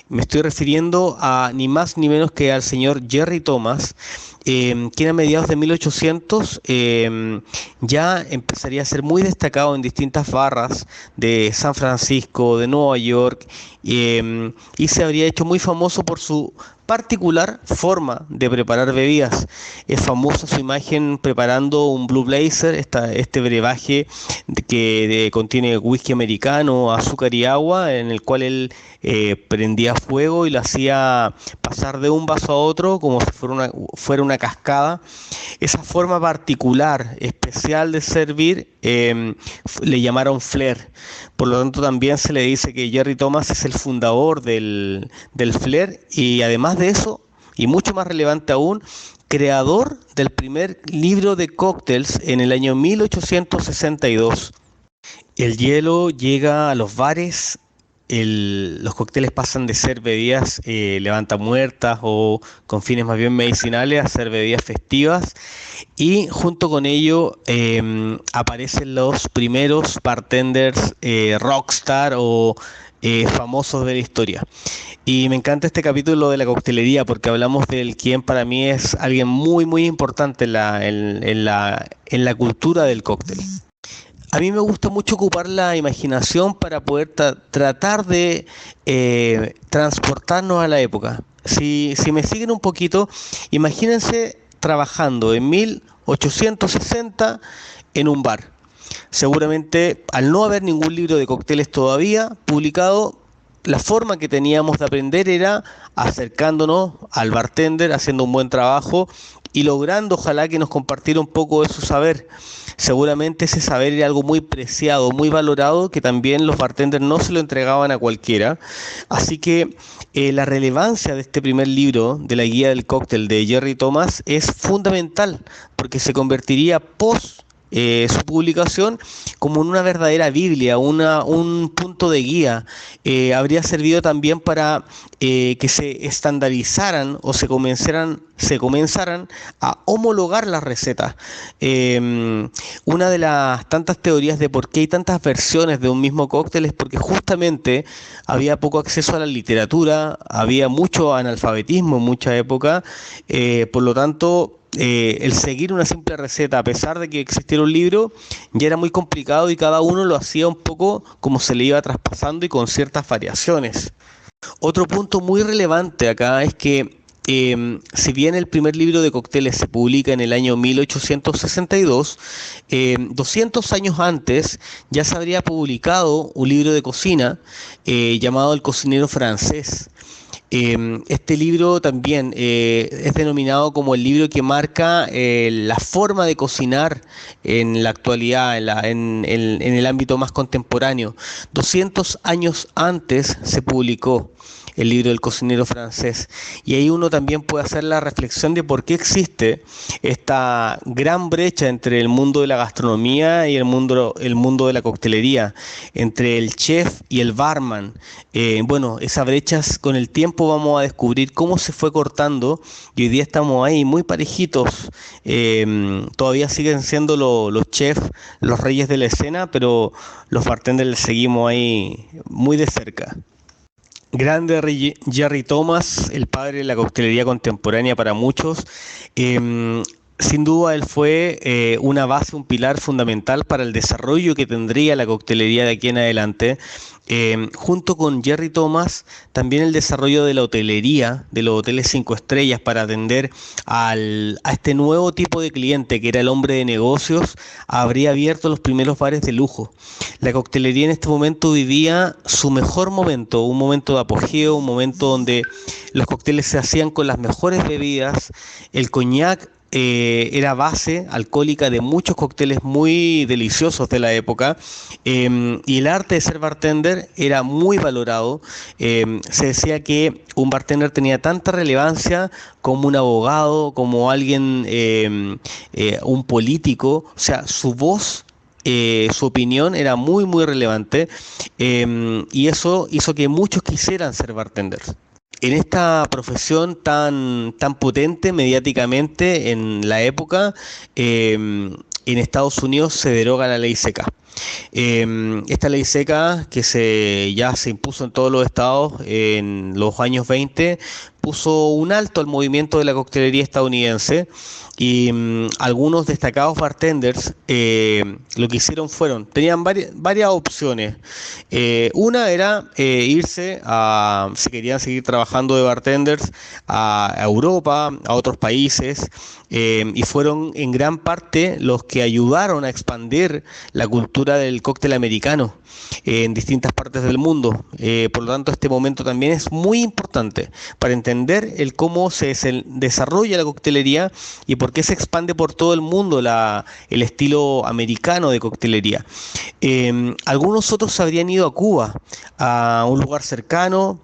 Me estoy refiriendo a ni más ni menos que al señor Jerry Thomas, quien a mediados de 1800 ya empezaría a ser muy destacado en distintas barras de San Francisco, de Nueva York, y se habría hecho muy famoso por su particular forma de preparar bebidas. Es famosa su imagen preparando un Blue Blazer, este brebaje que contiene whisky americano, azúcar y agua, en el cual él prendía fuego y lo hacía pasar de un vaso a otro como si fuera una cascada. Esa forma particular, especial de servir, le llamaron flair. Por lo tanto, también se le dice que Jerry Thomas es el fundador del flair y además de eso, y mucho más relevante aún, creador del primer libro de cócteles en el año 1862. El hielo llega a los bares, los cócteles pasan de ser bebidas levantamuertas o con fines más bien medicinales a ser bebidas festivas, y junto con ello aparecen los primeros bartenders rockstar o famosos de la historia. Y me encanta este capítulo de la coctelería porque hablamos del quien para mí es alguien muy muy importante en la cultura del cóctel. A mí me gusta mucho ocupar la imaginación para poder tratar de transportarnos a la época. Si me siguen un poquito, imagínense trabajando en 1860 en un bar. Seguramente, al no haber ningún libro de cócteles todavía publicado, la forma que teníamos de aprender era acercándonos al bartender, haciendo un buen trabajo y logrando ojalá que nos compartiera un poco de su saber. Seguramente ese saber era algo muy preciado, muy valorado, que también los bartenders no se lo entregaban a cualquiera. Así que la relevancia de este primer libro, de la guía del cóctel de Jerry Thomas, es fundamental, porque se convertiría su publicación como en una verdadera Biblia, un punto de guía. Habría servido también para que se estandarizaran o se comenzaran a homologar las recetas. Una de las tantas teorías de por qué hay tantas versiones de un mismo cóctel es porque justamente había poco acceso a la literatura, había mucho analfabetismo en mucha época, por lo tanto el seguir una simple receta, a pesar de que existiera un libro, ya era muy complicado y cada uno lo hacía un poco como se le iba traspasando y con ciertas variaciones. Otro punto muy relevante acá es que si bien el primer libro de cócteles se publica en el año 1862, 200 años antes ya se habría publicado un libro de cocina llamado El cocinero francés. Este libro también es denominado como el libro que marca la forma de cocinar en la actualidad, en el ámbito más contemporáneo. 200 años antes se publicó el libro del cocinero francés, y ahí uno también puede hacer la reflexión de por qué existe esta gran brecha entre el mundo de la gastronomía y el mundo de la coctelería, entre el chef y el barman. Bueno, esa brecha con el tiempo vamos a descubrir cómo se fue cortando y hoy día estamos ahí muy parejitos. Todavía siguen siendo los chefs los reyes de la escena, pero los bartenders les seguimos ahí muy de cerca. Grande Jerry Thomas, el padre de la coctelería contemporánea para muchos. Sin duda él fue una base, un pilar fundamental para el desarrollo que tendría la coctelería de aquí en adelante. Junto con Jerry Thomas, también el desarrollo de la hotelería, de los hoteles 5 estrellas para atender a este nuevo tipo de cliente que era el hombre de negocios, habría abierto los primeros bares de lujo. La coctelería en este momento vivía su mejor momento, un momento de apogeo, un momento donde los cócteles se hacían con las mejores bebidas, el coñac era base alcohólica de muchos cócteles muy deliciosos de la época, y el arte de ser bartender era muy valorado. Se decía que un bartender tenía tanta relevancia como un abogado, como alguien, un político, o sea, su voz, su opinión era muy muy relevante, y eso hizo que muchos quisieran ser bartenders. En esta profesión tan potente mediáticamente en la época, en Estados Unidos se deroga la ley seca. Esta ley seca ya se impuso en todos los estados en los años 20 puso un alto al movimiento de la coctelería estadounidense y algunos destacados bartenders lo que hicieron tenían varias opciones. Una era si querían seguir trabajando de bartenders, a Europa, a otros países, y fueron en gran parte los que ayudaron a expandir la cultura del cóctel americano en distintas partes del mundo. Por lo tanto, este momento también es muy importante para entender cómo se desarrolla la coctelería y por qué se expande por todo el mundo el estilo americano de coctelería. Algunos otros habrían ido a Cuba, a un lugar cercano,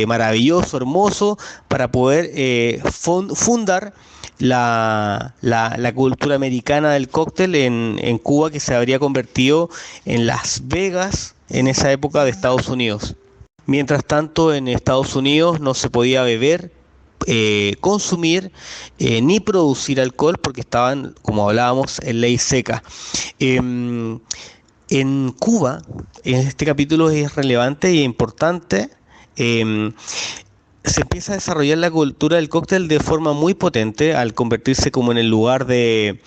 maravilloso, hermoso, para poder fundar la cultura americana del cóctel en Cuba, que se habría convertido en Las Vegas en esa época de Estados Unidos. Mientras tanto, en Estados Unidos no se podía beber, consumir ni producir alcohol porque estaban, como hablábamos, en ley seca. En Cuba, en este capítulo es relevante y importante, se empieza a desarrollar la cultura del cóctel de forma muy potente al convertirse como en el lugar de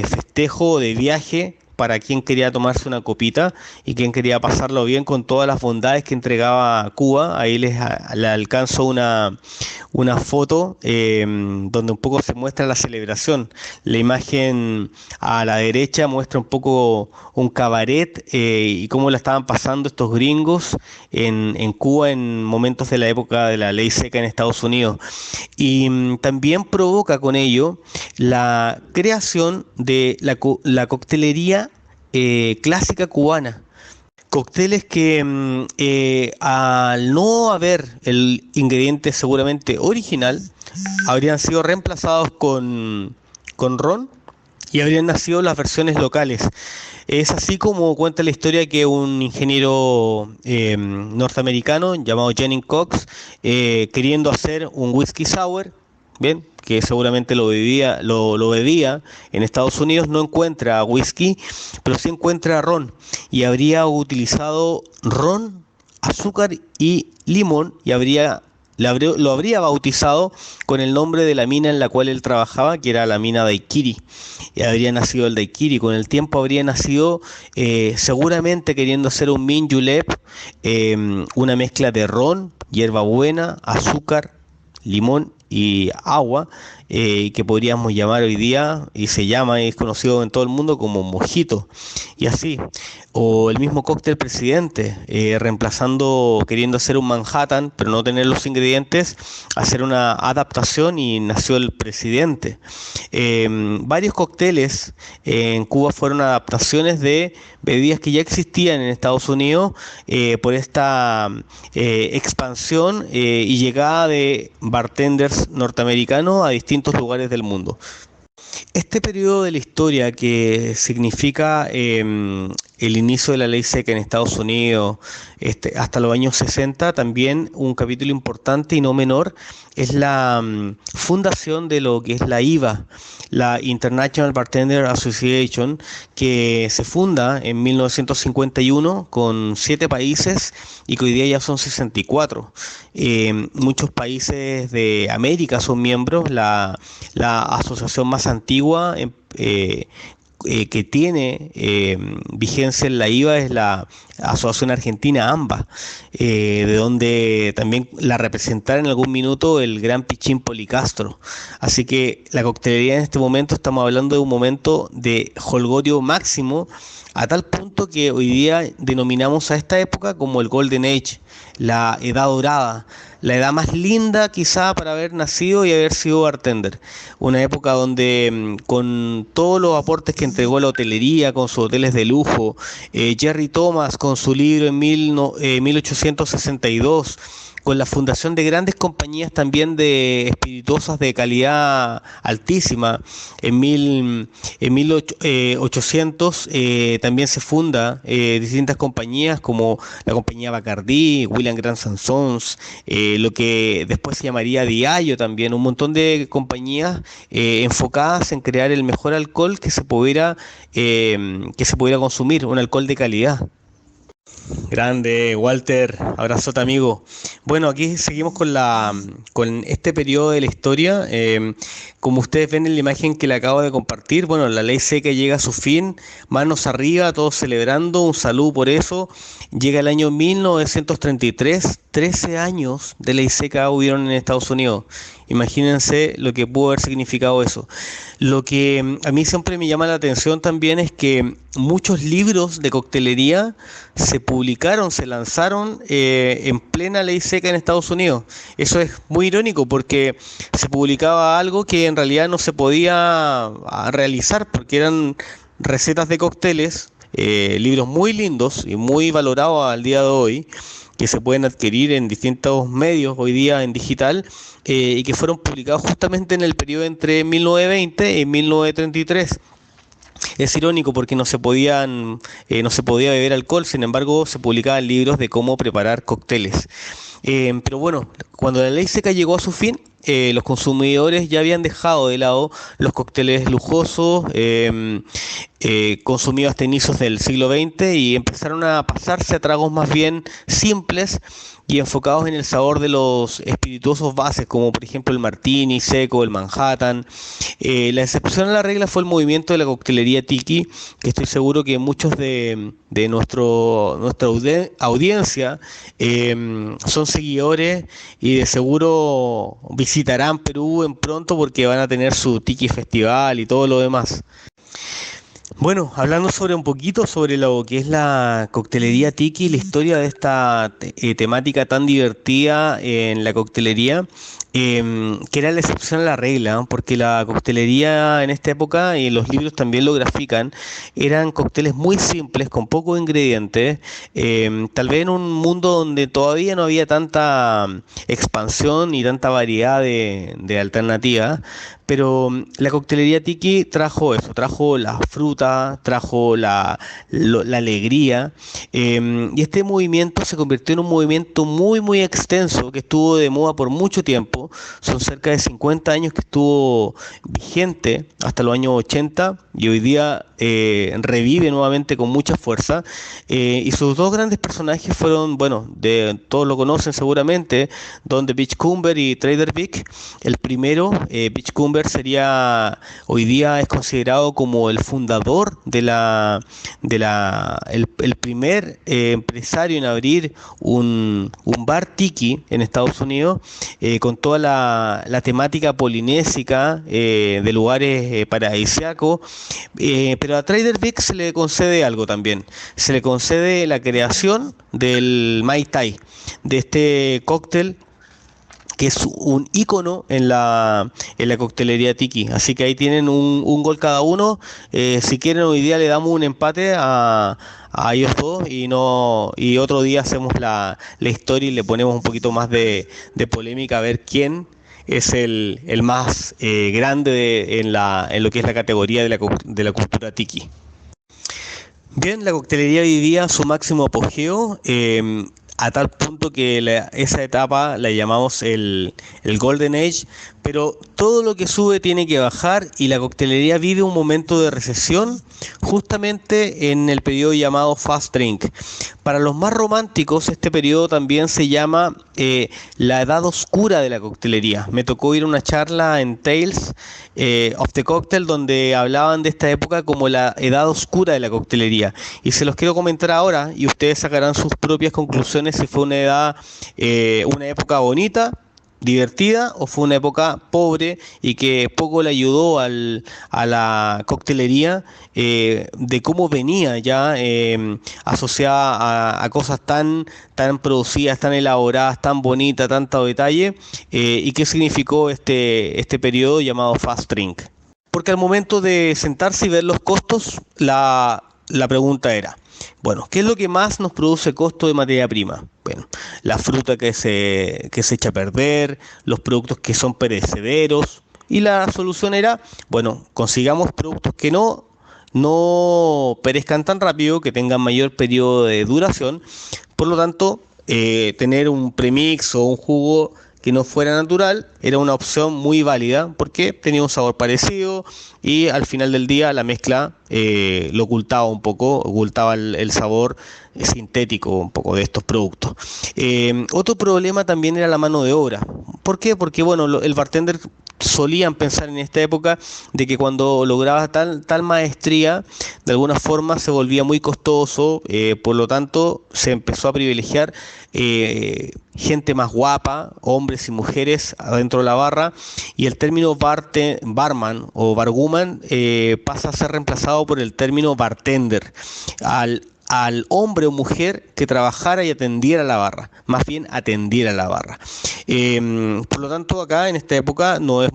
festejo, de viaje para quien quería tomarse una copita y quien quería pasarlo bien con todas las bondades que entregaba Cuba. Ahí les alcanzo una foto donde un poco se muestra la celebración. La imagen a la derecha muestra un poco un cabaret y cómo la estaban pasando estos gringos en Cuba en momentos de la época de la ley seca en Estados Unidos. Y también provoca con ello la creación de la coctelería clásica cubana. Cócteles que al no haber el ingrediente seguramente original, habrían sido reemplazados con ron y habrían nacido las versiones locales. Es así como cuenta la historia que un ingeniero norteamericano llamado Jennings Cox, queriendo hacer un whisky sour, bien, que seguramente lo bebía en Estados Unidos, no encuentra whisky, pero sí encuentra ron, y habría utilizado ron, azúcar y limón, y lo habría bautizado con el nombre de la mina en la cual él trabajaba, que era la mina Daiquiri, y habría nacido el Daiquiri. Con el tiempo habría nacido, seguramente queriendo hacer un mint julep, una mezcla de ron, hierbabuena, azúcar, limón y agua, que podríamos llamar hoy día, y se llama y es conocido en todo el mundo como mojito, y así. O el mismo cóctel presidente, queriendo hacer un Manhattan, pero no tener los ingredientes, hacer una adaptación y nació el presidente. Varios cócteles en Cuba fueron adaptaciones de bebidas que ya existían en Estados Unidos, por esta expansión y llegada de bartenders norteamericanos a distintos lugares del mundo. Este periodo de la historia que significa el inicio de la ley seca en Estados Unidos hasta los años 60, también un capítulo importante y no menor es la fundación de lo que es la IBA, la International Bartender Association, que se funda en 1951 con 7 países y que hoy día ya son 64. Muchos países de América son miembros. La asociación más antigua que tiene vigencia en la IVA es la Asociación Argentina AMBA, de donde también la representará en algún minuto el gran Pichín Policastro. Así que la coctelería en este momento, estamos hablando de un momento de jolgorio máximo, a tal punto que hoy día denominamos a esta época como el Golden Age, la edad dorada, la edad más linda quizá para haber nacido y haber sido bartender. Una época donde con todos los aportes que entregó la hotelería, con sus hoteles de lujo, Jerry Thomas con su libro en 1862, con la fundación de grandes compañías también de espirituosas de calidad altísima. En 1800 también se funda distintas compañías como la compañía Bacardí, William Grant Sons, lo que después se llamaría Diageo también, un montón de compañías enfocadas en crear el mejor alcohol que se pudiera consumir, un alcohol de calidad. Grande, Walter, abrazote amigo. Bueno, aquí seguimos con este periodo de la historia. Como ustedes ven en la imagen que le acabo de compartir, bueno, la ley seca llega a su fin, manos arriba, todos celebrando, un saludo por eso. Llega el año 1933, 13 años de ley seca hubieron en Estados Unidos. Imagínense lo que pudo haber significado eso. Lo que a mí siempre me llama la atención también es que muchos libros de coctelería se publicaron, se lanzaron en plena ley seca en Estados Unidos. Eso es muy irónico porque se publicaba algo que en realidad no se podía realizar porque eran recetas de cócteles, libros muy lindos y muy valorados al día de hoy, que se pueden adquirir en distintos medios hoy día en digital, y que fueron publicados justamente en el periodo entre 1920 y 1933. Es irónico porque no se podía beber alcohol, sin embargo se publicaban libros de cómo preparar cócteles. Pero bueno, cuando la ley seca llegó a su fin, los consumidores ya habían dejado de lado los cócteles lujosos consumidos hasta inicios del siglo XX y empezaron a pasarse a tragos más bien simples y enfocados en el sabor de los espirituosos bases, como por ejemplo el martini seco, el Manhattan. La excepción a la regla fue el movimiento de la coctelería tiki, que estoy seguro que muchos de nuestra audiencia son seguidores y de seguro visitarán Perú en pronto porque van a tener su tiki festival y todo lo demás. Bueno, hablando sobre un poquito sobre lo que es la coctelería tiki, la historia de esta temática tan divertida en la coctelería, que era la excepción a la regla, ¿no? Porque la coctelería en esta época, y los libros también lo grafican, eran cócteles muy simples, con pocos ingredientes, tal vez en un mundo donde todavía no había tanta expansión y tanta variedad de alternativas. Pero la coctelería tiki trajo eso, trajo la fruta, trajo la alegría, y este movimiento se convirtió en un movimiento muy muy extenso que estuvo de moda por mucho tiempo. Son cerca de 50 años que estuvo vigente hasta los años 80 y hoy día revive nuevamente con mucha fuerza, y sus dos grandes personajes fueron, bueno, todos lo conocen seguramente, Don the Beachcomber y Trader Vic. El primero, Beachcomber, hoy día es considerado como el fundador el primer empresario en abrir un bar tiki en Estados Unidos, con toda la temática polinésica, de lugares paradisíacos, pero a Trader Vic se le concede algo también, se le concede la creación del Mai Tai, de este cóctel que es un ícono en la coctelería tiki. Así que ahí tienen un gol cada uno. Si quieren, hoy día le damos un empate a ellos dos y otro día hacemos la historia y le ponemos un poquito más de polémica a ver quién es el más grande en lo que es la categoría de la cultura tiki. Bien, la coctelería vivía su máximo apogeo, a tal punto que esa etapa la llamamos el Golden Age, pero todo lo que sube tiene que bajar y la coctelería vive un momento de recesión justamente en el periodo llamado Fast Drink. Para los más románticos, este periodo también se llama la edad oscura de la coctelería. Me tocó ir a una charla en Tales of the Cocktail donde hablaban de esta época como la edad oscura de la coctelería, y se los quiero comentar ahora y ustedes sacarán sus propias conclusiones si fue una época bonita, divertida, o fue una época pobre y que poco le ayudó a la coctelería, de cómo venía ya asociada a cosas tan producidas, tan elaboradas, tan bonitas, tanto detalle, y qué significó este periodo llamado Fast Drink. Porque al momento de sentarse y ver los costos, la pregunta era: Bueno, ¿qué es lo que más nos produce costo de materia prima? Bueno, la fruta que se echa a perder, los productos que son perecederos, y la solución era, bueno, consigamos productos que no perezcan tan rápido, que tengan mayor periodo de duración, por lo tanto, tener un premix o un jugo que no fuera natural era una opción muy válida porque tenía un sabor parecido y al final del día la mezcla lo ocultaba un poco, ocultaba el sabor sintético un poco de estos productos. Otro problema también era la mano de obra. ¿Por qué? Porque bueno, el bartender solían pensar en esta época de que cuando lograba tal maestría, de alguna forma se volvía muy costoso, por lo tanto se empezó a privilegiar gente más guapa, hombres y mujeres adentro de la barra, y el término barman o barwoman pasa a ser reemplazado por el término bartender, al hombre o mujer que trabajara y atendiera la barra, más bien atendiera la barra. Por lo tanto, acá en esta época no es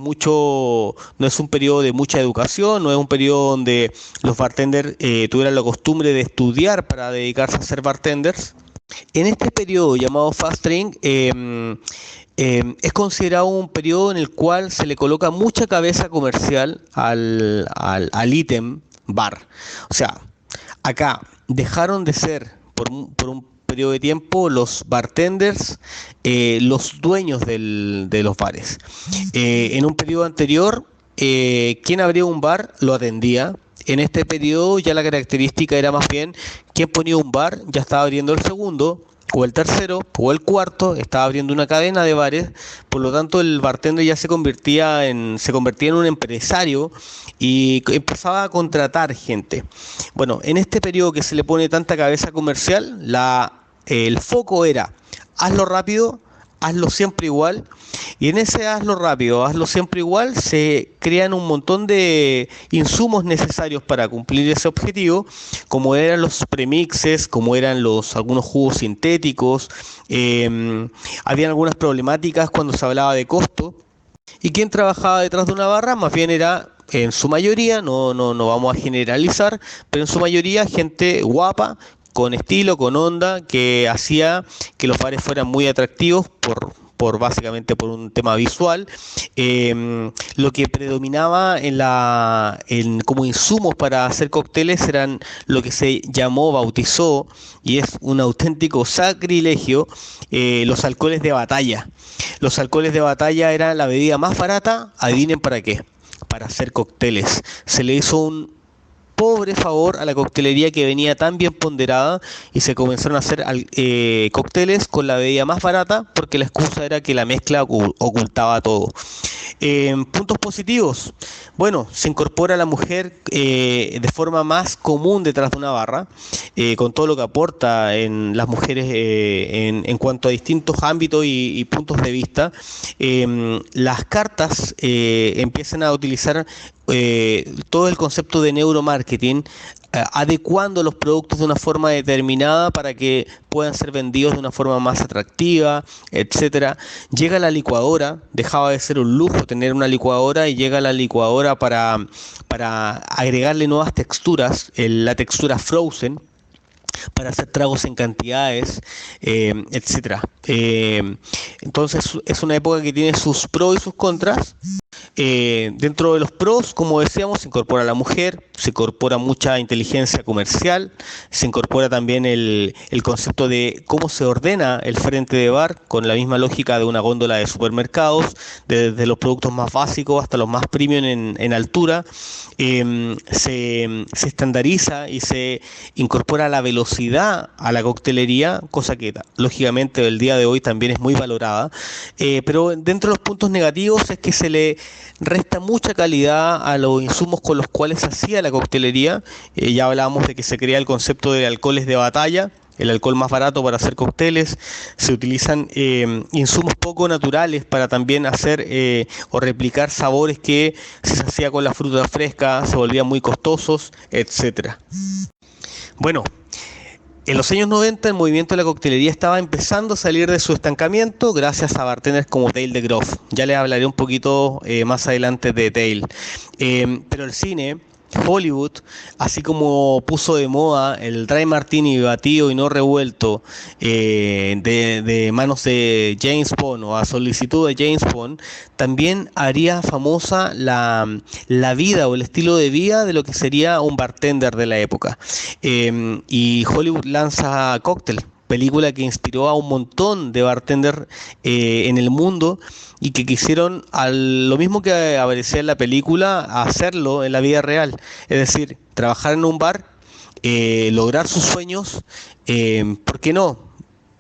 un periodo de mucha educación, no es un periodo donde los bartenders tuvieran la costumbre de estudiar para dedicarse a ser bartenders. En este periodo llamado Fast Drink, es considerado un periodo en el cual se le coloca mucha cabeza comercial al ítem bar. O sea, acá dejaron de ser por un periodo de tiempo los bartenders los dueños de los bares. En un periodo anterior, quien abría un bar lo atendía. En este periodo ya la característica era más bien quien ponía un bar ya estaba abriendo el segundo, o el tercero, o el cuarto, estaba abriendo una cadena de bares. Por lo tanto el bartender ya se convertía en un empresario y empezaba a contratar gente. Bueno, en este periodo que se le pone tanta cabeza comercial, el foco era hazlo rápido, hazlo siempre igual. Y en ese hazlo rápido, hazlo siempre igual, se crean un montón de insumos necesarios para cumplir ese objetivo, como eran los premixes, como eran algunos jugos sintéticos. Habían algunas problemáticas cuando se hablaba de costo. ¿Y quién trabajaba detrás de una barra? Más bien era, en su mayoría, no vamos a generalizar, pero en su mayoría gente guapa, con estilo, con onda, que hacía que los bares fueran muy atractivos básicamente por un tema visual. Lo que predominaba como insumos para hacer cócteles eran lo que se bautizó, y es un auténtico sacrilegio, los alcoholes de batalla. Los alcoholes de batalla eran la bebida más barata, adivinen para qué, para hacer cócteles. Se le hizo un pobre favor a la coctelería que venía tan bien ponderada y se comenzaron a hacer cócteles con la bebida más barata porque la excusa era que la mezcla ocultaba todo. Puntos positivos. Bueno, se incorpora la mujer de forma más común detrás de una barra, con todo lo que aporta en las mujeres en cuanto a distintos ámbitos y puntos de vista. Las cartas empiezan a utilizar todo el concepto de neuromarketing, adecuando los productos de una forma determinada para que puedan ser vendidos de una forma más atractiva, etcétera. Llega la licuadora, dejaba de ser un lujo tener una licuadora, y llega la licuadora para agregarle nuevas texturas, la textura frozen, para hacer tragos en cantidades, etcétera. Entonces es una época que tiene sus pros y sus contras. Dentro de los pros, como decíamos, se incorpora la mujer, se incorpora mucha inteligencia comercial, se incorpora también el concepto de cómo se ordena el frente de bar, con la misma lógica de una góndola de supermercados, desde los productos más básicos hasta los más premium en altura. Se estandariza y se incorpora la velocidad a la coctelería, cosa que lógicamente el día de hoy también es muy valorada, pero dentro de los puntos negativos es que se le resta mucha calidad a los insumos con los cuales se hacía la coctelería. Ya hablábamos de que se crea el concepto de alcoholes de batalla, el alcohol más barato para hacer cócteles. Se utilizan insumos poco naturales para también hacer o replicar sabores que, si se hacía con la fruta fresca, se volvían muy costosos, etcétera. Bueno, en los años 90 el movimiento de la coctelería estaba empezando a salir de su estancamiento gracias a bartenders como Dale de Groff. Ya les hablaré un poquito más adelante de Dale. Pero el cine Hollywood, así como puso de moda el dry martini batido y no revuelto de manos de James Bond o a solicitud de James Bond, también haría famosa la vida o el estilo de vida de lo que sería un bartender de la época. Y Hollywood lanza Cocktail, película que inspiró a un montón de bartenders en el mundo y que quisieron lo mismo que aparecía en la película, hacerlo en la vida real. Es decir, trabajar en un bar, lograr sus sueños, ¿por qué no?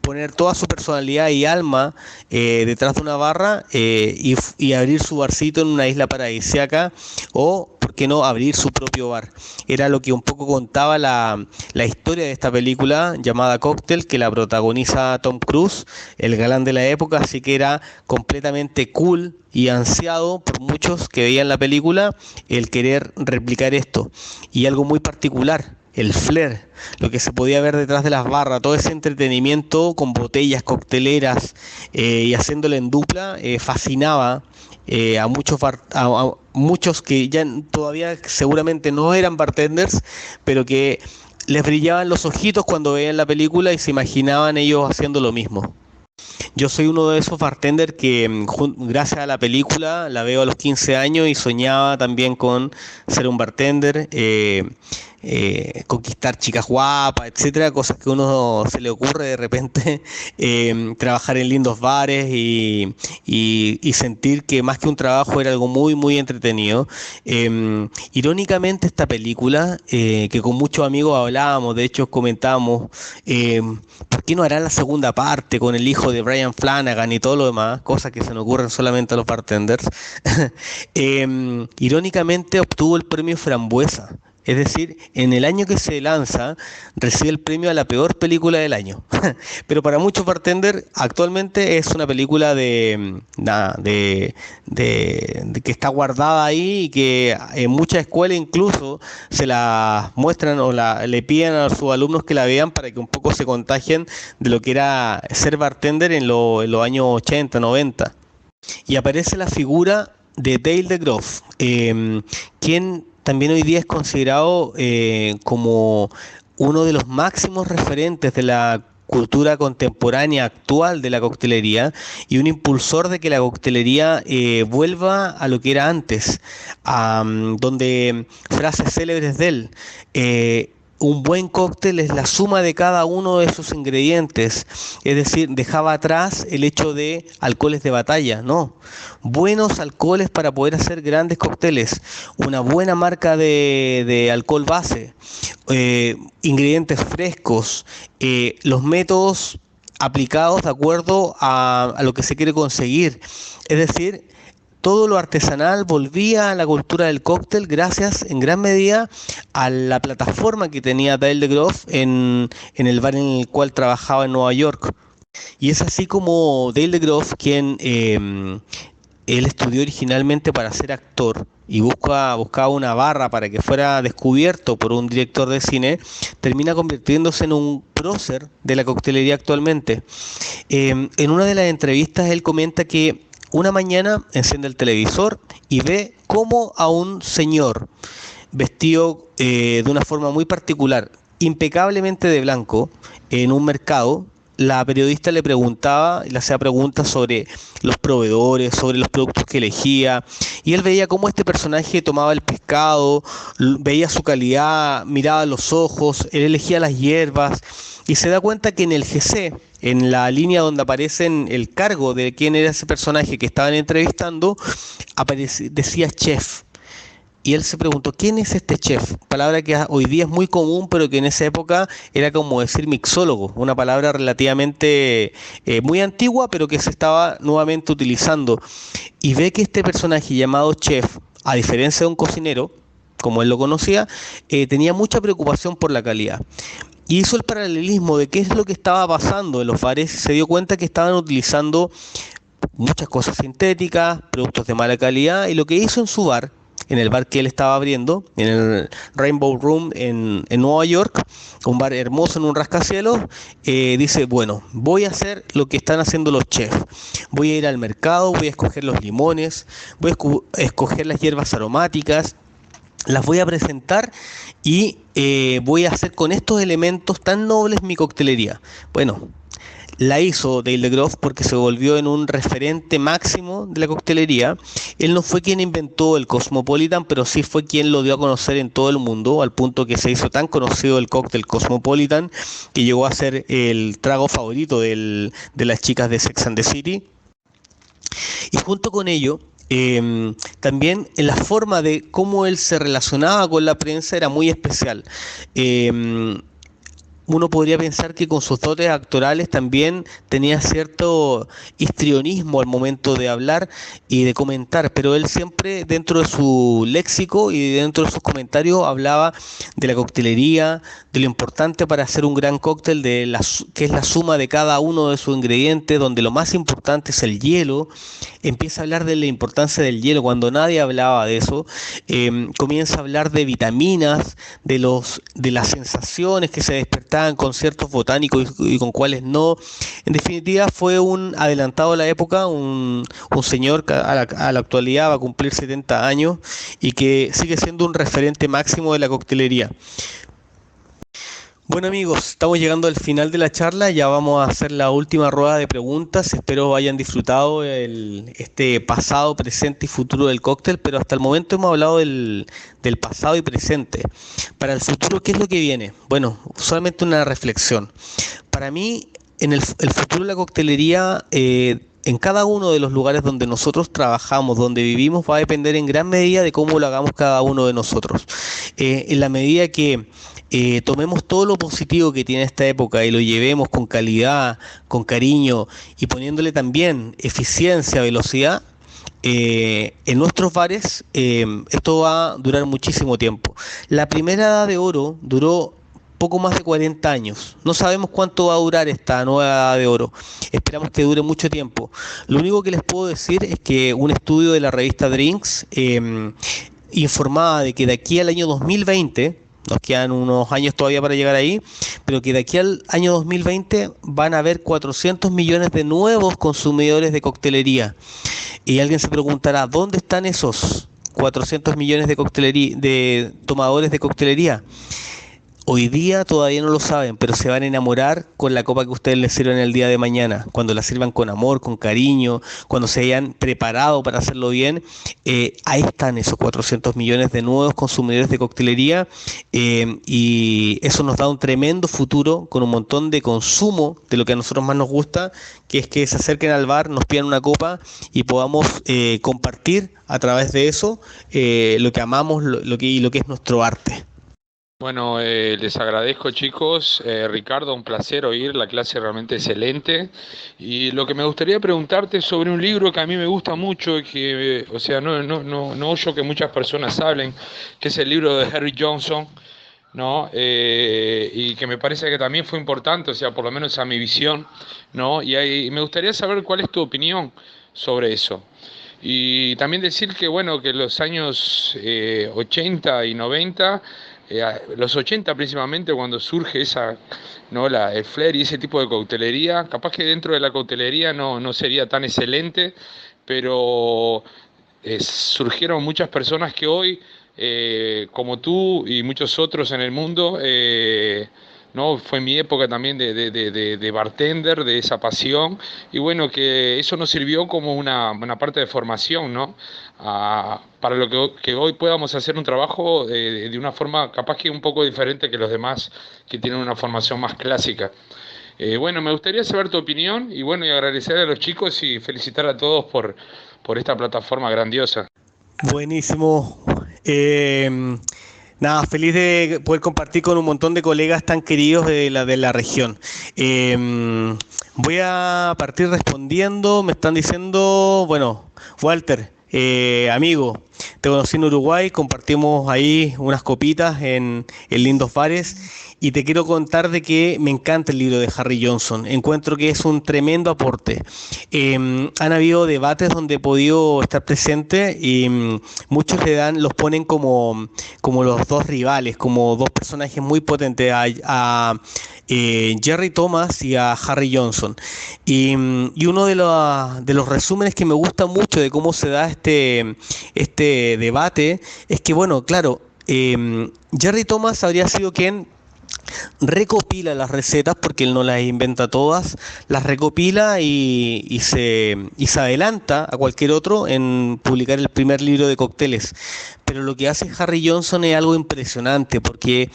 Poner toda su personalidad y alma detrás de una barra y abrir su barcito en una isla paradisíaca o, ¿por qué no?, abrir su propio bar. Era lo que un poco contaba la historia de esta película llamada Cocktail, que la protagoniza Tom Cruise, el galán de la época, así que era completamente cool y ansiado por muchos que veían la película el querer replicar esto. Y algo muy particular, el flair, lo que se podía ver detrás de las barras, todo ese entretenimiento con botellas cocteleras y haciéndolo en dupla, fascinaba a muchos que ya todavía seguramente no eran bartenders, pero que les brillaban los ojitos cuando veían la película y se imaginaban ellos haciendo lo mismo. Yo soy uno de esos bartenders que gracias a la película la veo a los 15 años y soñaba también con ser un bartender, conquistar chicas guapas, etcétera, cosas que a uno se le ocurre de repente, trabajar en lindos bares y sentir que más que un trabajo era algo muy muy entretenido. Irónicamente esta película, que con muchos amigos hablábamos, de hecho comentábamos, ¿por qué no harán la segunda parte con el hijo de Brian Flanagan y todo lo demás? Cosas que se nos ocurren solamente a los bartenders. Irónicamente obtuvo el premio Frambuesa. Es decir, en el año que se lanza, recibe el premio a la peor película del año. Pero para muchos bartenders, actualmente es una película de que está guardada ahí y que en muchas escuelas incluso se la muestran o le piden a sus alumnos que la vean para que un poco se contagien de lo que era ser bartender en los años 80, 90. Y aparece la figura de Dale DeGroff, quien también hoy día es considerado como uno de los máximos referentes de la cultura contemporánea actual de la coctelería y un impulsor de que la coctelería vuelva a lo que era antes, donde frases célebres de él, un buen cóctel es la suma de cada uno de sus ingredientes, es decir, dejaba atrás el hecho de alcoholes de batalla, no, buenos alcoholes para poder hacer grandes cócteles, una buena marca de alcohol base, ingredientes frescos, los métodos aplicados de acuerdo a lo que se quiere conseguir, es decir, todo lo artesanal volvía a la cultura del cóctel gracias en gran medida a la plataforma que tenía Dale DeGroff en el bar en el cual trabajaba en Nueva York. Y es así como Dale DeGroff, quien él estudió originalmente para ser actor y buscaba una barra para que fuera descubierto por un director de cine, termina convirtiéndose en un prócer de la coctelería actualmente. En una de las entrevistas él comenta que una mañana enciende el televisor y ve cómo a un señor vestido de una forma muy particular, impecablemente de blanco, en un mercado, la periodista le hacía preguntas sobre los proveedores, sobre los productos que elegía, y él veía cómo este personaje tomaba el pescado, veía su calidad, miraba los ojos, él elegía las hierbas, y se da cuenta que en el GC, en la línea donde aparece el cargo de quién era ese personaje que estaban entrevistando, decía chef. Y él se preguntó, ¿quién es este chef? Palabra que hoy día es muy común, pero que en esa época era como decir mixólogo, una palabra relativamente muy antigua, pero que se estaba nuevamente utilizando. Y ve que este personaje llamado chef, a diferencia de un cocinero, como él lo conocía, tenía mucha preocupación por la calidad. Y hizo el paralelismo de qué es lo que estaba pasando en los bares y se dio cuenta que estaban utilizando muchas cosas sintéticas, productos de mala calidad, y lo que hizo en su bar, en el bar que él estaba abriendo, en el Rainbow Room en Nueva York, un bar hermoso en un rascacielos, dice, bueno, voy a hacer lo que están haciendo los chefs, voy a ir al mercado, voy a escoger los limones, voy a escoger las hierbas aromáticas, las voy a presentar y voy a hacer con estos elementos tan nobles mi coctelería. Bueno, la hizo Dale DeGroff porque se volvió en un referente máximo de la coctelería. Él no fue quien inventó el Cosmopolitan, pero sí fue quien lo dio a conocer en todo el mundo, al punto que se hizo tan conocido el cóctel Cosmopolitan que llegó a ser el trago favorito de las chicas de Sex and the City. Y junto con ello, también en la forma de cómo él se relacionaba con la prensa era muy especial. Uno podría pensar que con sus dotes actorales también tenía cierto histrionismo al momento de hablar y de comentar, pero él siempre dentro de su léxico y dentro de sus comentarios hablaba de la coctelería, de lo importante para hacer un gran cóctel, que es la suma de cada uno de sus ingredientes, donde lo más importante es el hielo. Empieza a hablar de la importancia del hielo cuando nadie hablaba de eso. Comienza a hablar de vitaminas, de las sensaciones que se despertaban con ciertos botánicos y con cuáles no. En definitiva, fue un adelantado a la época, un señor que a la actualidad va a cumplir 70 años y que sigue siendo un referente máximo de la coctelería. Bueno amigos, estamos llegando al final de la charla, ya vamos a hacer la última rueda de preguntas, espero hayan disfrutado este pasado, presente y futuro del cóctel, pero hasta el momento hemos hablado del pasado y presente. Para el futuro, ¿qué es lo que viene? Bueno, solamente una reflexión. Para mí, en el futuro de la coctelería, en cada uno de los lugares donde nosotros trabajamos, donde vivimos, va a depender en gran medida de cómo lo hagamos cada uno de nosotros. En la medida que tomemos todo lo positivo que tiene esta época y lo llevemos con calidad, con cariño y poniéndole también eficiencia, velocidad, en nuestros bares esto va a durar muchísimo tiempo. La primera edad de oro duró poco más de 40 años. No sabemos cuánto va a durar esta nueva edad de oro. Esperamos que dure mucho tiempo. Lo único que les puedo decir es que un estudio de la revista Drinks informaba de que de aquí al año 2020, nos quedan unos años todavía para llegar ahí, pero que de aquí al año 2020 van a haber 400 millones de nuevos consumidores de coctelería. Y alguien se preguntará, ¿dónde están esos 400 millones de tomadores de coctelería? Hoy día todavía no lo saben, pero se van a enamorar con la copa que ustedes les sirven el día de mañana. Cuando la sirvan con amor, con cariño, cuando se hayan preparado para hacerlo bien, ahí están esos 400 millones de nuevos consumidores de coctelería y eso nos da un tremendo futuro con un montón de consumo de lo que a nosotros más nos gusta, que es que se acerquen al bar, nos pidan una copa y podamos compartir a través de eso lo que amamos lo que es nuestro arte. Bueno, les agradezco chicos. Ricardo, un placer oír, la clase realmente excelente. Y lo que me gustaría preguntarte es sobre un libro que a mí me gusta mucho, y que, o sea, no oyo que muchas personas hablen, que es el libro de Harry Johnson, ¿no? Y que me parece que también fue importante, o sea, por lo menos a mi visión, ¿no? Y me gustaría saber cuál es tu opinión sobre eso. Y también decir que, bueno, que los años 80 y 90, los 80 principalmente, cuando surge esa, ¿no? El flair y ese tipo de coctelería, capaz que dentro de la coctelería no sería tan excelente, pero surgieron muchas personas que hoy, como tú y muchos otros en el mundo, ¿no? Fue mi época también de bartender, de esa pasión, y bueno, que eso nos sirvió como una parte de formación, ¿no? Para lo que hoy podamos hacer un trabajo de una forma capaz que un poco diferente que los demás que tienen una formación más clásica. Bueno, me gustaría saber tu opinión y bueno, y agradecer a los chicos y felicitar a todos por esta plataforma grandiosa. Buenísimo. Nada, feliz de poder compartir con un montón de colegas tan queridos de la región. Voy a partir respondiendo, me están diciendo, bueno, Walter, amigo, te conocí en Uruguay, compartimos ahí unas copitas en lindos bares y te quiero contar de que me encanta el libro de Harry Johnson, encuentro que es un tremendo aporte. Han habido debates donde he podido estar presente y muchos los ponen como los dos rivales, como dos personajes muy potentes, a Jerry Thomas y a Harry Johnson. Y uno de los resúmenes que me gusta mucho de cómo se da este debate es que, bueno, claro, Jerry Thomas habría sido quien recopila las recetas, porque él no las inventa todas, las recopila y se adelanta a cualquier otro en publicar el primer libro de cócteles. Pero lo que hace Harry Johnson es algo impresionante, porque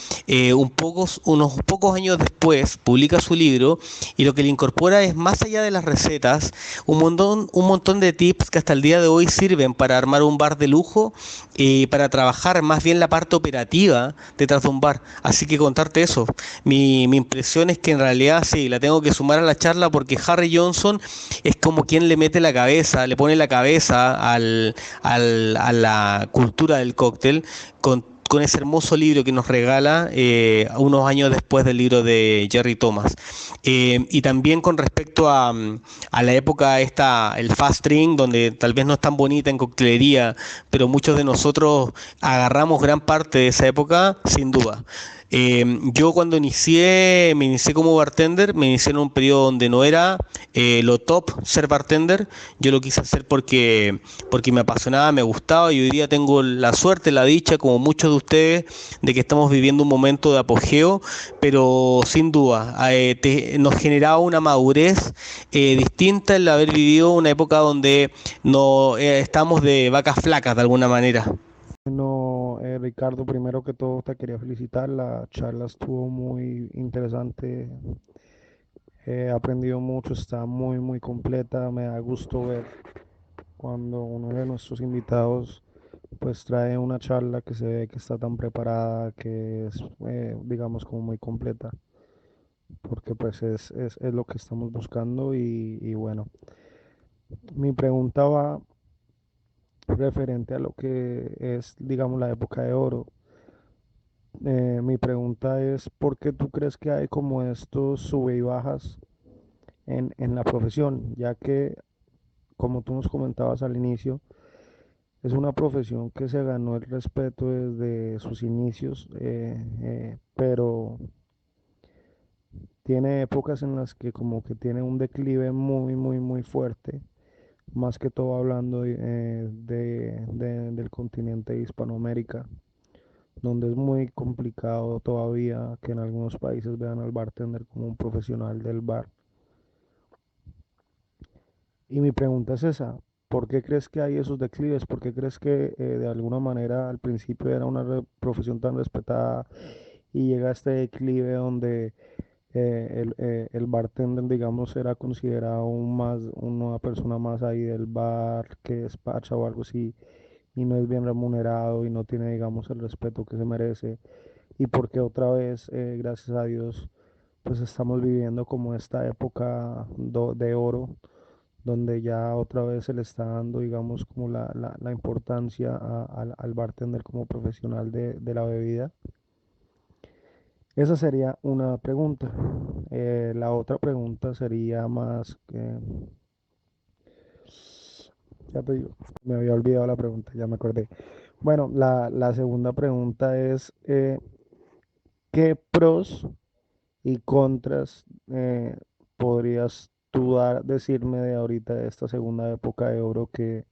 unos pocos años después publica su libro y lo que le incorpora es, más allá de las recetas, un montón de tips que hasta el día de hoy sirven para armar un bar de lujo y para trabajar más bien la parte operativa detrás de un bar. Así que contarte eso. Mi impresión es que en realidad sí, la tengo que sumar a la charla, porque Harry Johnson es como quien le mete la cabeza, le pone la cabeza a la cultura del cóctel con ese hermoso libro que nos regala unos años después del libro de Jerry Thomas. Y también con respecto a la época esta, el fast drink, donde tal vez no es tan bonita en coctelería, pero muchos de nosotros agarramos gran parte de esa época, sin duda. Yo cuando me inicié como bartender, me inicié en un periodo donde no era lo top ser bartender. Yo lo quise hacer porque me apasionaba, me gustaba, y hoy día tengo la suerte, la dicha, como muchos de ustedes, de que estamos viviendo un momento de apogeo, pero sin duda nos generaba una madurez distinta el haber vivido una época donde no estamos de vacas flacas de alguna manera. Bueno, Ricardo, primero que todo te quería felicitar. La charla estuvo muy interesante. He aprendido mucho, está muy completa. Me da gusto ver cuando uno de nuestros invitados pues trae una charla que se ve que está tan preparada, que es, digamos, como muy completa, porque pues es lo que estamos buscando y bueno, mi pregunta va referente a lo que es, digamos, la época de oro. Mi pregunta es, ¿por qué tú crees que hay como estos sube y bajas en la profesión? Ya que, como tú nos comentabas al inicio, es una profesión que se ganó el respeto desde sus inicios, pero tiene épocas en las que como que tiene un declive muy fuerte, más que todo hablando del continente de Hispanoamérica, donde es muy complicado todavía que en algunos países vean al bartender como un profesional del bar. Y mi pregunta es esa, ¿por qué crees que hay esos declives? ¿Por qué crees que de alguna manera al principio era una profesión tan respetada y llega a este declive donde el bartender, digamos, era considerado una persona más ahí del bar que despacha o algo así, y no es bien remunerado y no tiene, digamos, el respeto que se merece? Y porque otra vez, gracias a Dios, pues estamos viviendo como esta época de oro, donde ya otra vez se le está dando, digamos, como la importancia al bartender como profesional de la bebida. Esa sería una pregunta. La otra pregunta sería más que, ya te digo, me había olvidado la pregunta, ya me acordé. Bueno, la segunda pregunta es, ¿qué pros y contras podrías tú decirme de ahorita, de esta segunda época de oro que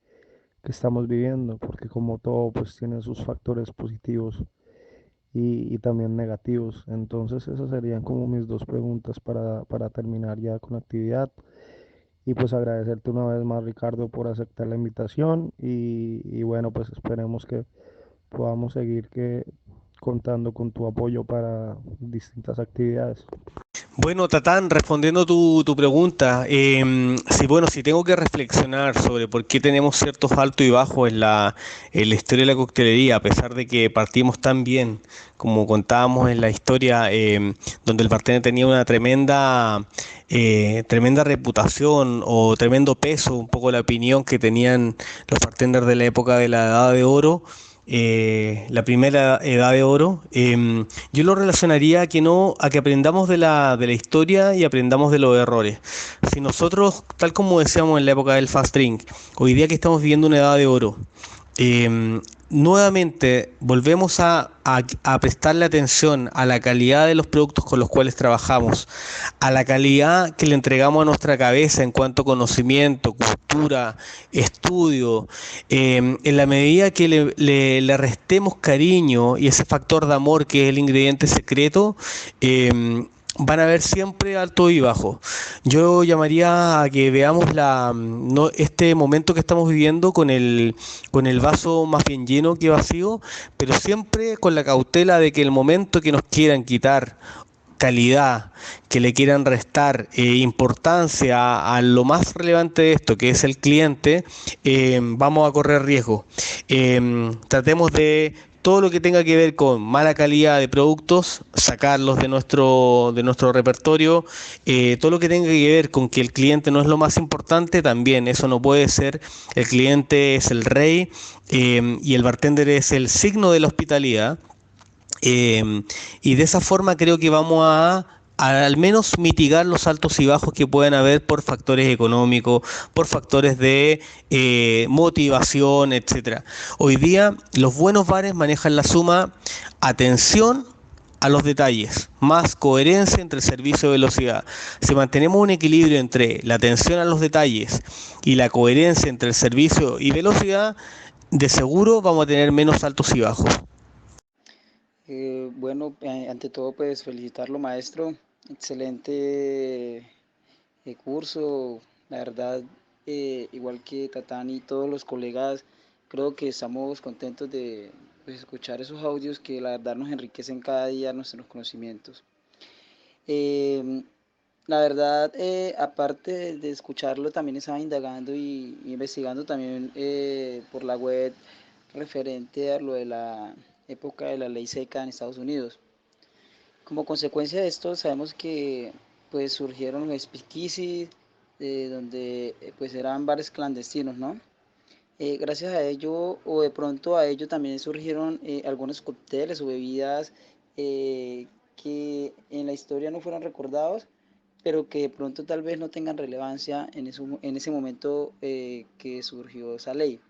estamos viviendo? Porque como todo, pues tiene sus factores positivos y también negativos. Entonces esas serían como mis dos preguntas para terminar ya con la actividad. Y pues agradecerte una vez más, Ricardo, por aceptar la invitación y bueno, pues esperemos que podamos seguir contando con tu apoyo para distintas actividades. Bueno, Tatán, respondiendo tu pregunta, sí, bueno, si tengo que reflexionar sobre por qué tenemos ciertos altos y bajos en la historia de la coctelería, a pesar de que partimos tan bien, como contábamos en la historia, donde el bartender tenía una tremenda reputación o tremendo peso, un poco la opinión que tenían los bartenders de la época de la Edad de Oro, la primera edad de oro, yo lo relacionaría a que aprendamos de la historia y aprendamos de los errores. Si nosotros, tal como decíamos en la época del fast drink, hoy día que estamos viviendo una edad de oro, eh, nuevamente volvemos a prestarle atención a la calidad de los productos con los cuales trabajamos, a la calidad que le entregamos a nuestra cabeza en cuanto a conocimiento, cultura, estudio, en la medida que le restemos cariño y ese factor de amor que es el ingrediente secreto, van a haber siempre alto y bajo. Yo llamaría a que veamos este momento que estamos viviendo con el vaso más bien lleno que vacío, pero siempre con la cautela de que el momento que nos quieran quitar calidad, que le quieran restar importancia a lo más relevante de esto, que es el cliente, vamos a correr riesgo. Tratemos de todo lo que tenga que ver con mala calidad de productos, sacarlos de nuestro repertorio, todo lo que tenga que ver con que el cliente no es lo más importante, también eso no puede ser. El cliente es el rey, y el bartender es el signo de la hospitalidad. Y de esa forma creo que vamos a al menos mitigar los altos y bajos que puedan haber por factores económicos, por factores de motivación, etcétera. Hoy día los buenos bares manejan la suma atención a los detalles, más coherencia entre servicio y velocidad. Si mantenemos un equilibrio entre la atención a los detalles y la coherencia entre el servicio y velocidad, de seguro vamos a tener menos altos y bajos. Bueno, ante todo, pues felicitarlo, maestro. Excelente curso. La verdad, igual que Tatán y todos los colegas, creo que estamos contentos de pues, escuchar esos audios que la verdad nos enriquecen cada día nuestros conocimientos. La verdad, aparte de escucharlo, también estaba indagando y investigando también por la web referente a lo de la época de la ley seca en Estados Unidos. Como consecuencia de esto, sabemos que pues surgieron los speakeasy, donde pues eran bares clandestinos, ¿no? Gracias a ello, o de pronto a ello también surgieron algunos cócteles o bebidas que en la historia no fueron recordados, pero que de pronto tal vez no tengan relevancia en ese momento que surgió esa ley.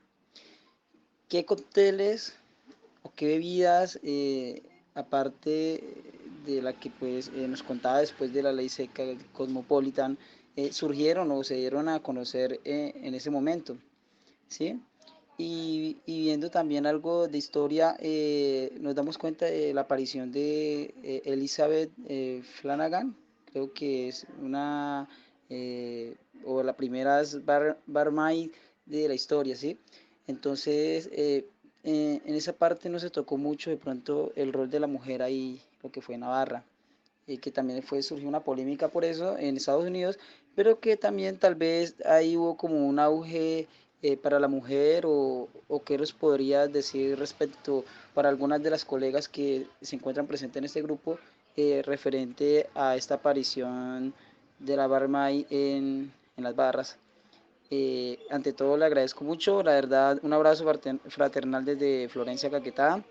¿Qué cócteles o qué bebidas, aparte de la que pues, nos contaba después de la ley seca del Cosmopolitan, surgieron o se dieron a conocer en ese momento? ¿Sí? Y viendo también algo de historia, nos damos cuenta de la aparición de Elizabeth Flanagan, creo que es una, o la primera barmaid de la historia, ¿sí? Entonces, en esa parte no se tocó mucho de pronto el rol de la mujer ahí, lo que fue Navarra, que también surgió una polémica por eso en Estados Unidos, pero que también tal vez ahí hubo como un auge para la mujer, o qué nos podrías decir respecto para algunas de las colegas que se encuentran presentes en este grupo, referente a esta aparición de la barmaid en las barras. Ante todo le agradezco mucho, la verdad, un abrazo fraternal desde Florencia, Caquetá.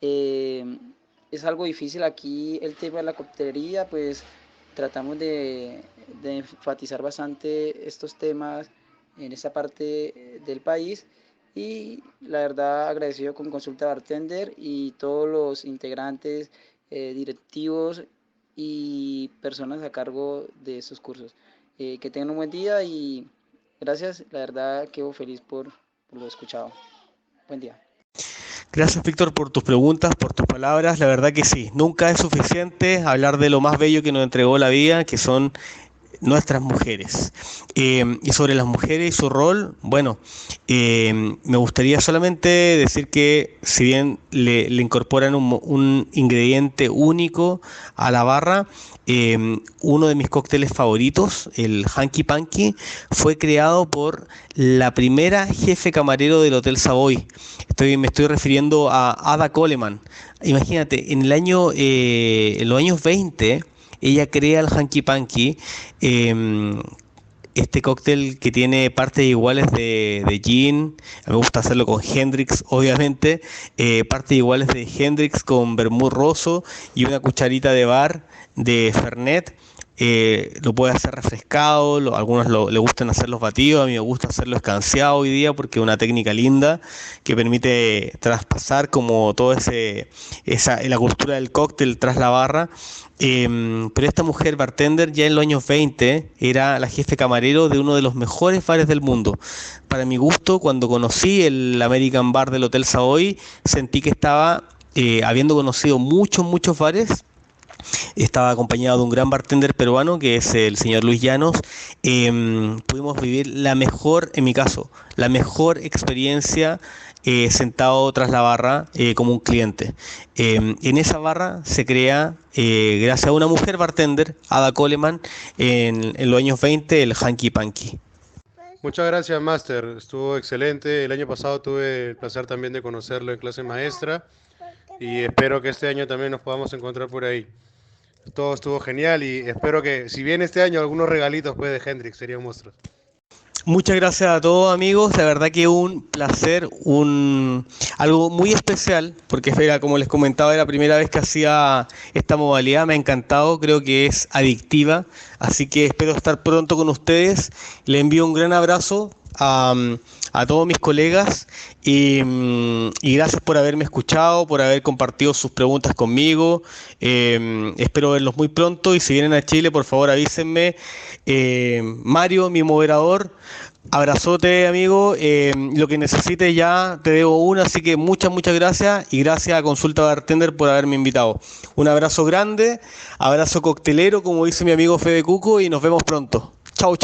Es algo difícil aquí el tema de la coctelería, pues tratamos de enfatizar bastante estos temas en esta parte del país, y la verdad agradecido con Consulta Bartender y todos los integrantes, directivos y personas a cargo de estos cursos. Que tengan un buen día y gracias, la verdad quedo feliz por lo escuchado. Buen día. Gracias, Víctor, por tus preguntas, por tus palabras. La verdad que sí, nunca es suficiente hablar de lo más bello que nos entregó la vida, que son nuestras mujeres. Y sobre las mujeres y su rol, bueno, me gustaría solamente decir que si bien le incorporan un ingrediente único a la barra, uno de mis cócteles favoritos, el Hanky Panky, fue creado por la primera jefe camarero del Hotel Savoy. Me estoy refiriendo a Ada Coleman. Imagínate, en los años 20, ella crea el Hanky Panky, este cóctel que tiene partes iguales de gin. A mí me gusta hacerlo con Hendrix, obviamente, partes iguales de Hendrix con vermut rosso y una cucharita de bar de Fernet, lo puede hacer refrescado, algunos le gustan hacer los batidos, a mí me gusta hacerlo escanciado hoy día porque es una técnica linda que permite traspasar como todo la cultura del cóctel tras la barra. Pero esta mujer bartender ya en los años 20 era la jefe camarero de uno de los mejores bares del mundo. Para mi gusto, cuando conocí el American Bar del Hotel Savoy, sentí que estaba, habiendo conocido muchos bares, estaba acompañado de un gran bartender peruano que es el señor Luis Llanos. Pudimos vivir en mi caso, la mejor experiencia sentado tras la barra como un cliente. En esa barra se crea, gracias a una mujer bartender, Ada Coleman, en los años 20, el Hanky Panky. Muchas gracias, Master. Estuvo excelente. El año pasado tuve el placer también de conocerlo en clase maestra y espero que este año también nos podamos encontrar por ahí. Todo estuvo genial y espero que, si viene este año, algunos regalitos pues, de Hendrix, sería un monstruo. Muchas gracias a todos, amigos, la verdad que un placer, algo muy especial, porque era, como les comentaba, era la primera vez que hacía esta modalidad, me ha encantado, creo que es adictiva, así que espero estar pronto con ustedes. Les envío un gran abrazo a todos mis colegas y gracias por haberme escuchado, por haber compartido sus preguntas conmigo. Espero verlos muy pronto y si vienen a Chile, por favor avísenme. Mario, mi moderador, abrazote, amigo. Lo que necesites ya te debo una, así que muchas gracias y gracias a Consulta Bartender por haberme invitado. Un abrazo grande, abrazo coctelero, como dice mi amigo Fede Cuco, y nos vemos pronto. Chau.